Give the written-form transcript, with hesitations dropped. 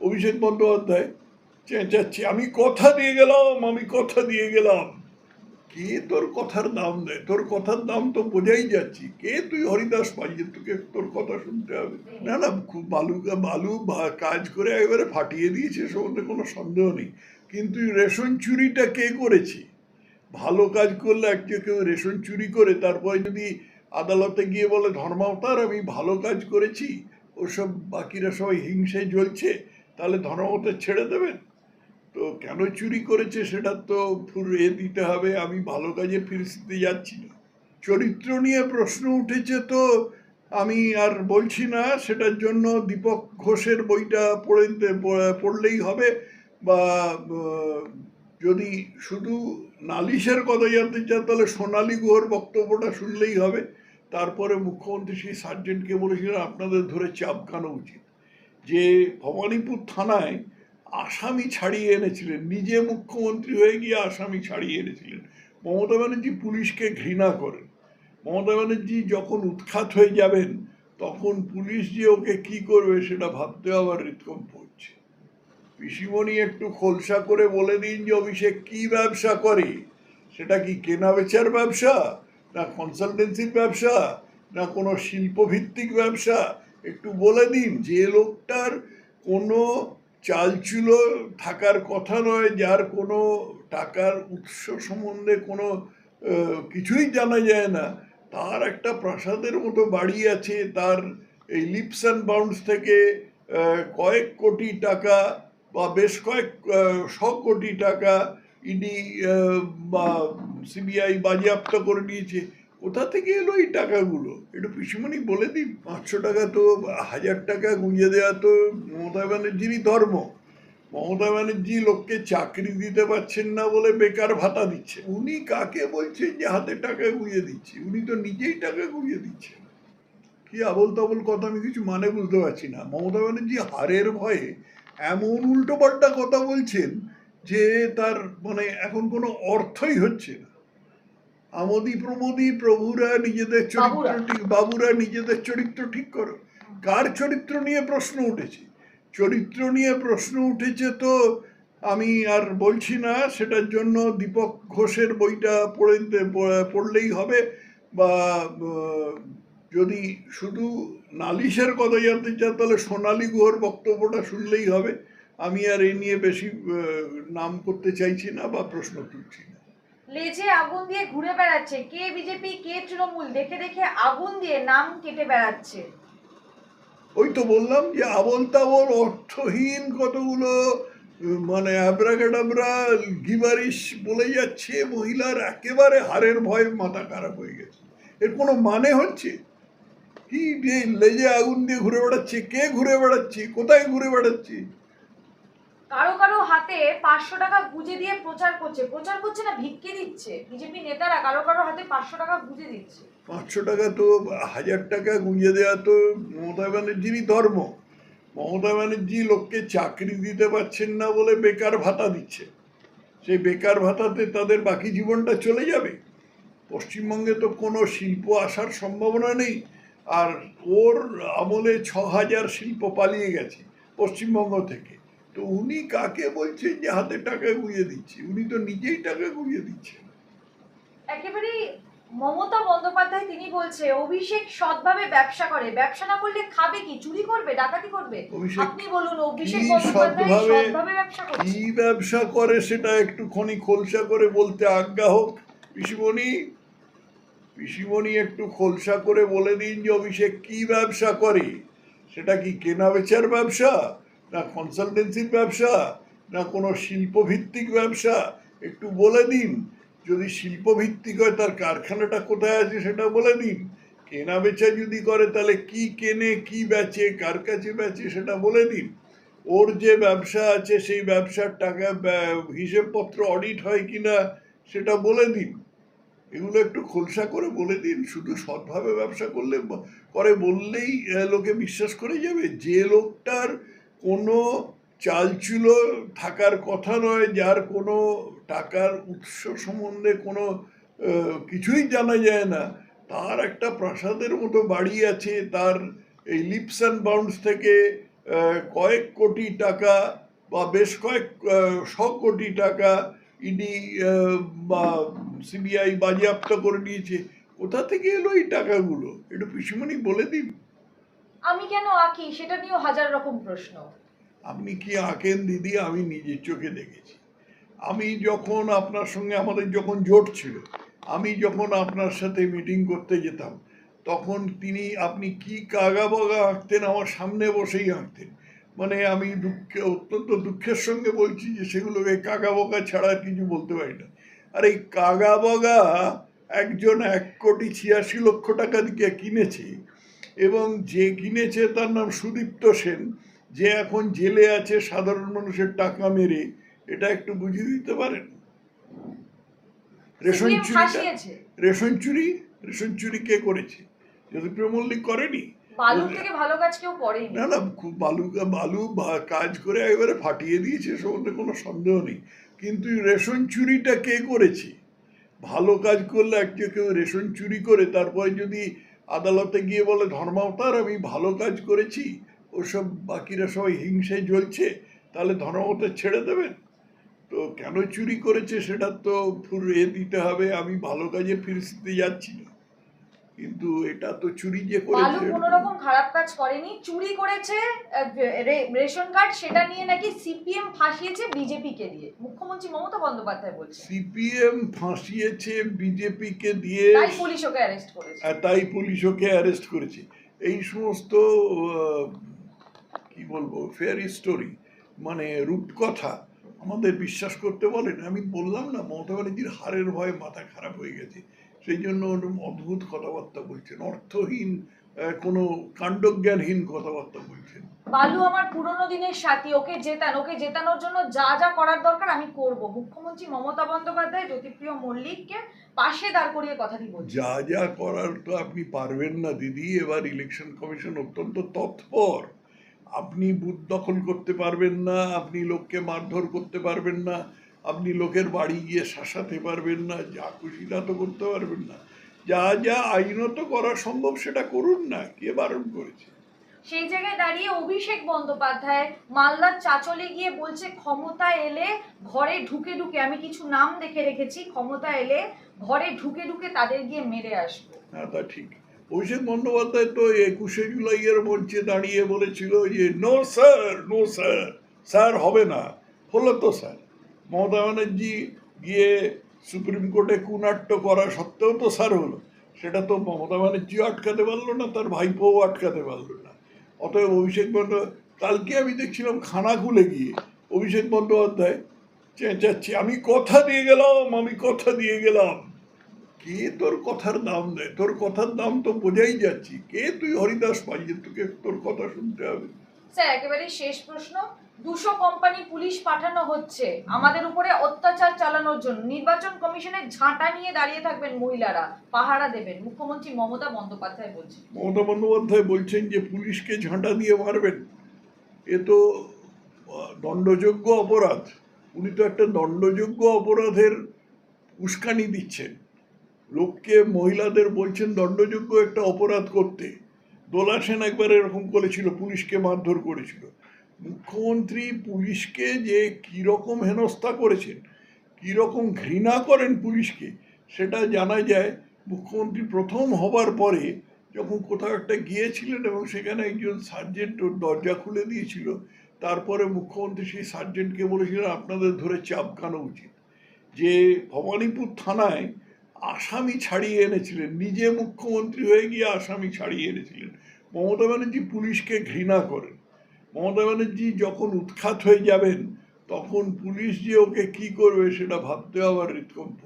অভিষেক বন্দ্যোপাধ্যায় চেঁচাচ্ছে, আমি কথা দিয়ে গেলাম, আমি কথা দিয়ে গেলাম। কে তোর কথার দাম দেয়? তোর কথার দাম তো বোঝাই যাচ্ছি। কে তুই হরিদাস পাই যে তোকে তোর কথা শুনতে হবে? না না, খুব বালু কাজ করে একেবারে ফাটিয়ে দিয়েছে, সম্বন্ধে কোনো সন্দেহ নেই। কিন্তু রেশন চুরিটা কে করেছে? ভালো কাজ করলে কেউ রেশন চুরি করে তারপরে যদি আদালতে গিয়ে বলে ধর্মাবতার আমি ভালো কাজ করেছি, ওসব বাকিরা সবাই হিংসায় জ্বলছে, তাহলে ধর্মাবতার ছেড়ে দেবেন? তো কেন চুরি করেছে সেটা তো দিতে হবে। আমি ভালো কাজে ফিরতে যাচ্ছি না। চরিত্র নিয়ে প্রশ্ন উঠেছে, তো আমি আর বলছি না, সেটার জন্য দীপক ঘোষের বইটা পড়লেই হবে, বা যদি শুধু নালিশের কথা জানতে চান তাহলে সোনালী গুহর বক্তব্যটা শুনলেই হবে। তারপরে মুখ্যমন্ত্রী সেই সার্জেন্টকে বলেছিলেন আপনাদের ধরে চাপকানো উচিত, যে ভবানীপুর থানায় আসামি ছাড়িয়ে এনেছিলেন, নিজে মুখ্যমন্ত্রী হয়ে গিয়ে আসামি ছাড়িয়ে এনেছিলেন। মমতা ব্যানার্জি পুলিশকে ঘৃণা করেন। মমতা ব্যানার্জি যখন উৎখাত হয়ে যাবেন তখন পুলিশ যে ওকে কি করবে সেটা ভাবতে আবার হৃদকম্প হচ্ছে। পিসিমণি একটু খোলসা করে বলে দিন যে অভিষেক কি ব্যবসা করে, সেটা কি কেনা বেচার ব্যবসা, না কনসালটেন্সির ব্যবসা, না কোনো শিল্পভিত্তিক ব্যবসা? একটু বলে দিন। যে লোকটার কোনো চালচুলো থাকার কথা নয়, যার কোনো টাকার উৎস সম্বন্ধে কোনো কিছুই জানা যায় না, তার একটা প্রাসাদের মতো বাড়ি আছে, তার এই লিপস অ্যান্ড বাউন্ডস থেকে কয়েক কোটি টাকা বা বেশ কয়েক শো কোটি টাকা ইডি বা সিবিআই বাজেয়াপ্ত করে নিয়েছে। কোথা থেকে এলো এই টাকাগুলো? একটু পিসিমণি বলে দিন। 500 টাকা তো 1000 টাকা গুঁজে দেওয়া তো মমতা ব্যানার্জিরই ধর্ম। মমতা ব্যানার্জি লোককে চাকরি দিতে পারছেন না বলে বেকার ভাতা দিচ্ছে। উনি কাকে বলছেন যে হাতে টাকা গুঁজে দিচ্ছে? উনি তো নিজেই টাকা গুঁজে দিচ্ছেন। কি আবল তাবল কথা, আমি কিছু মানে বুঝতে পারছি না। মমতা ব্যানার্জি হারের ভয়ে এমন উল্টোপাল্টা কথা বলছেন যে তার মানে এখন কোনো অর্থই হচ্ছে না। আমোদি প্রমোদি প্রভুরা নিজেদের চরিত্র ঠিক, বাবুরা নিজেদের চরিত্র ঠিক করো। কার চরিত্র নিয়ে প্রশ্ন উঠেছে? চরিত্র নিয়ে প্রশ্ন উঠেছে, তো আমি আর বলছি না, সেটার জন্য দীপক ঘোষের বইটা পড়লেই হবে, বা যদি শুধু নালিশের কথা জানতে চান তাহলে সোনালী গুহর বক্তব্যটা শুনলেই হবে। আমি আর এই নিয়ে বেশি নাম করতে চাইছি না বা প্রশ্ন তুলছি না। লেজে আগুন দিয়ে ঘুরে বেড়াচ্ছে, কে বিজেপি কে তৃণমূল দেখে দেখে আগুন দিয়ে নাম কেটে বেড়াচ্ছে। ওই তো বললাম যে আবল তাবল অর্থহীন কতগুলো মানে আব্রাগাডাবরা গিবারিশ বলে যাচ্ছে। মহিলার একেবারে হারের ভয়ে মাথা খারাপ হয়ে গেছে। এর কোনো মানে হচ্ছে কি? লেজে আগুন দিয়ে ঘুরে বেড়াচ্ছে, কে ঘুরে বেড়াচ্ছে, কোথায় ঘুরে বেড়াচ্ছে? কারো কারো হাতে 500 টাকা গুঁজে দিয়ে প্রচার করছে না ভিক্ষে দিচ্ছে। বিজেপি নেতারা কারো কারো হাতে 500 টাকা গুঁজে দিচ্ছে। 500 টাকা তো 1000 টাকা গুঁজে দেওয়া তো মমতা ব্যানার্জিরই ধর্ম। মমতা ব্যানার্জি লোককে চাকরি দিতে পারছেন না বলে বেকার ভাতা দিচ্ছে। সেই বেকার ভাতাতে তাদের বাকি জীবনটা চলে যাবে। পশ্চিমবঙ্গে তো কোনো শিল্প আসার সম্ভাবনা নেই। আর ওর আমলে 6000 শিল্প পালিয়ে গেছে পশ্চিমবঙ্গ থেকে। তো উনি কাকে বলছেন যে হাতে টাকা গুঁজে দিচ্ছে? উনি তো নিজেই টাকা গুঁজে দিচ্ছেন। একেবারেই মমতা বন্দ্যোপাধ্যায় তিনি বলছে অভিষেক সৎভাবে ব্যবসা করে, ব্যবসা না করলে খাবে কি? চুরি করবে, ডাকাতি করবে? আপনি বলুন, অভিষেক বন্দ্যোপাধ্যায় সৎভাবে ব্যবসা করছে? কি ব্যবসা করে সেটা একটুখানি খোলসা করে বলতে আজ্ঞা হোক। পিসিমণি একটু খোলসা করে বলে দিন যে অভিষেক কি ব্যবসা করে, সেটা কি কেনা বেচার ব্যবসা, না কনসালটেন্সির ব্যবসা, না কোনো শিল্পভিত্তিক ব্যবসা? একটু বলে দিন। যদি শিল্পভিত্তিক হয় তার কারখানাটা কোথায় আছে সেটা বলে দিন। কেনা বেচা যদি করে তাহলে কি কেনে, কি বেচে, কার কাছে বেচে সেটা বলে দিন। ওর যে ব্যবসা আছে সেই ব্যবসার টাকা হিসেবপত্র অডিট হয় কিনা সেটা বলে দিন। এগুলো একটু খোলসা করে বলে দিন। শুধু সৎভাবে ব্যবসা করে বললেই লোকে বিশ্বাস করে যাবে? যে লোকটার কোনো চালচুলো থাকার কথা নয়, যার কোনো টাকার উৎস সম্বন্ধে কোনো কিছুই জানা যায় না, তার একটা প্রাসাদের মতো বাড়ি আছে, তার এই লিপস অ্যান্ড বাউন্ডস থেকে কয়েক কোটি টাকা বা বেশ কয়েক শ কোটি টাকা ইডি বা সিবিআই বাজেয়াপ্ত করে নিয়েছে। কোথা থেকে এলো এই টাকাগুলো? একটু পিসিমণি বলে দিন। আমি কেন আঁকি সেটা নিয়েও হাজার রকম প্রশ্ন। আপনি কি আঁকেন দিদি? আমি নিজের চোখে দেখেছি। আমি যখন আপনার সঙ্গে আমাদের যখন জোট ছিল, আমি যখন আপনার সাথে মিটিং করতে যেতাম, তখন আপনি কি কাগা বগা আঁকতেন, আমার সামনে বসেই আঁকতেন। মানে আমি অত্যন্ত দুঃখের সঙ্গে বলছি যে সেগুলোকে কাগা বগা ছাড়া আর কিছু বলতে পারি না। আর এই কাগা বগা একজন 1,86,00,000 টাকা দিয়ে কিনেছে, এবং যে কিনেছে তার নাম সুদীপ্ত সেন, যে এখন জেলে আছে সাধারণ মানুষের টাকা মেরে। এটা একটু বুঝিয়ে দিতে পারেন? রেশন চুরি কে করেছে? জ্যোতিপ্রিয় মল্লিক করেনি? বালু থেকে ভালো কাজ কেউ করেনি। না না, খুব বালু কাজ করে একেবারে ফাটিয়ে দিয়েছে, সম্বন্ধে কোনো সন্দেহ নেই। কিন্তু রেশন চুরিটা কে করেছে? ভালো কাজ করলে কেউ রেশন চুরি করে তারপরে যদি আদালতে গিয়ে বলে ধর্মাবতার আমি ভালো কাজ করেছি, ওসব বাকিরা সবাই হিংসায় জ্বলছে, তাহলে ধর্মাবতার ছেড়ে দেবেন? তো কেন চুরি করেছে সেটা তো দিতে হবে। আমি ভালো কাজে ফিরতে যাচ্ছি না, কিন্তু এটা তো চুরি যে করেছে। কোনো রকম খারাপ কাজ করেনি, চুরি করেছে রেশন কার্ড, সেটা নিয়ে নাকি সিপিএম ফাঁসিয়েছে বিজেপি কে দিয়ে, মুখ্যমন্ত্রী মমতা বন্দ্যোপাধ্যায় বলছে। সিপিএম ফাঁসিয়েছে বিজেপি কে দিয়ে, তাই পুলিশ ওকে অ্যারেস্ট করেছে। এই সমস্ত কি বলবো, ফেয়ার স্টোরি, মানে রূপকথা আমাদের বিশ্বাস করতে বলেন। আমি বললাম না, মমতা ব্যানার্জির হারের ভয়ে মাথা খারাপ হয়ে গেছে, সেই জন্য অদ্ভুত কথাবার্তা বলছেন, অর্থহীন কোনো কাণ্ডজ্ঞানহীন কথাবার্তা বলছেন। বালু আমার পুরনো দিনের সাথী, ওকে জেতানোর জন্য যা যা করার দরকার আমি করব। মুখ্যমন্ত্রী মমতা বন্দ্যোপাধ্যায় জ্যোতিপ্রিয় মল্লিককে পাশে দাঁড় করিয়ে কথাটি বলছেন। যা যা করার তো আপনি পারবেন না দিদি। এবার ইলেকশন কমিশন অত্যন্ত তৎপর। আপনি বুথ দখল করতে পারবেন না, আপনি লোককে মারধর করতে পারবেন না, আপনি লোকের বাড়ি গিয়ে শাসাতে পারবেন না, যা খুশি তা তো করতে পারবেন না। যা যা আইনত করা সম্ভব সেটা করুন না, কে বারণ করেছে? সেই জায়গায় দাঁড়িয়ে অভিষেক বন্দ্যোপাধ্যায় মালদার চাচলে গিয়ে বলছে ক্ষমতা এলে ঘরে ঢুকে ঢুকে, আমি কিছু নাম দেখে রেখেছি, ক্ষমতা এলে ঘরে ঢুকে ঢুকে তাদের গিয়ে মেরে আসবো। হ্যাঁ, তা ঠিক। অভিষেক বন্দ্যোপাধ্যায় তো 21শে জুলাইয়ের মঞ্চে দাঁড়িয়ে বলেছিল যে no sir, no sir, sir হবে না। হলো তো স্যার। মমতা ব্যানার্জি গিয়ে সুপ্রিম কোর্টে কুনাট্য করা সত্ত্বেও তো স্যার হলো। সেটা তো মমতা ব্যানার্জিও আটকাতে পারলো না, তার ভাইপোও আটকাতে পারলো না। অতএব অভিষেক বন্দ্যোপাধ্যায়, কালকে আমি দেখছিলাম খানাকুলে গিয়ে অভিষেক বন্দ্যোপাধ্যায় চেঁচাচ্ছে, আমি কথা দিয়ে গেলাম। কে তোর কথার দাম দেয়? তোর কথার দাম তো বোঝাই যাচ্ছি। কে তুই হরিদাস পাইয়ে তোকে তোর কথা শুনতে হবে? স্যার একেবারে শেষ প্রশ্ন, 200 কোম্পানি পুলিশ পাঠানো হচ্ছে আমাদের উপরে অত্যাচার চালানোর জন্য, নির্বাচন কমিশনের ঝাঁটা নিয়ে দাঁড়িয়ে থাকবেন মহিলারা, পাহারা দেবেন, মুখ্যমন্ত্রী মমতা বন্দ্যোপাধ্যায় বলছেন। মমতা বন্দ্যোপাধ্যায় বলছেন যে পুলিশকে ঝাঁটা দিয়ে মারবেন, এ তো দণ্ডযোগ্য অপরাধ। উনি তো একটা দণ্ডযোগ্য অপরাধের উস্কানি দিচ্ছেন। লোককে, মহিলাদের বলছেন দণ্ডযোগ্য একটা অপরাধ করতে। দোলা সেন একবার এরকম করেছিল, পুলিশকে মারধর করেছিল। মুখ্যমন্ত্রী পুলিশকে যে কীরকম হেনস্থা করেছেন, কীরকম ঘৃণা করেন পুলিশকে, সেটা জানা যায়। মুখ্যমন্ত্রী প্রথম হবার পরে যখন কোথাও একটা গিয়েছিলেন এবং সেখানে একজন সার্জেন্ট ওর দরজা খুলে দিয়েছিল, তারপরে মুখ্যমন্ত্রী সেই সার্জেন্টকে বলেছিলেন আপনাদের ধরে চাবকানো উচিত। যে ভবানীপুর থানায় আসামি ছাড়িয়ে এনেছিলেন, নিজে মুখ্যমন্ত্রী হয়ে গিয়ে আসামি ছাড়িয়ে এনেছিলেন। মমতা ব্যানার্জি পুলিশকে ঘৃণা করেন। মমতা ব্যানার্জি যখন উৎখাত হয়ে যাবেন তখন পুলিশ যে ওকে কি করবে সেটা ভাবতে আবার হৃদকম্প।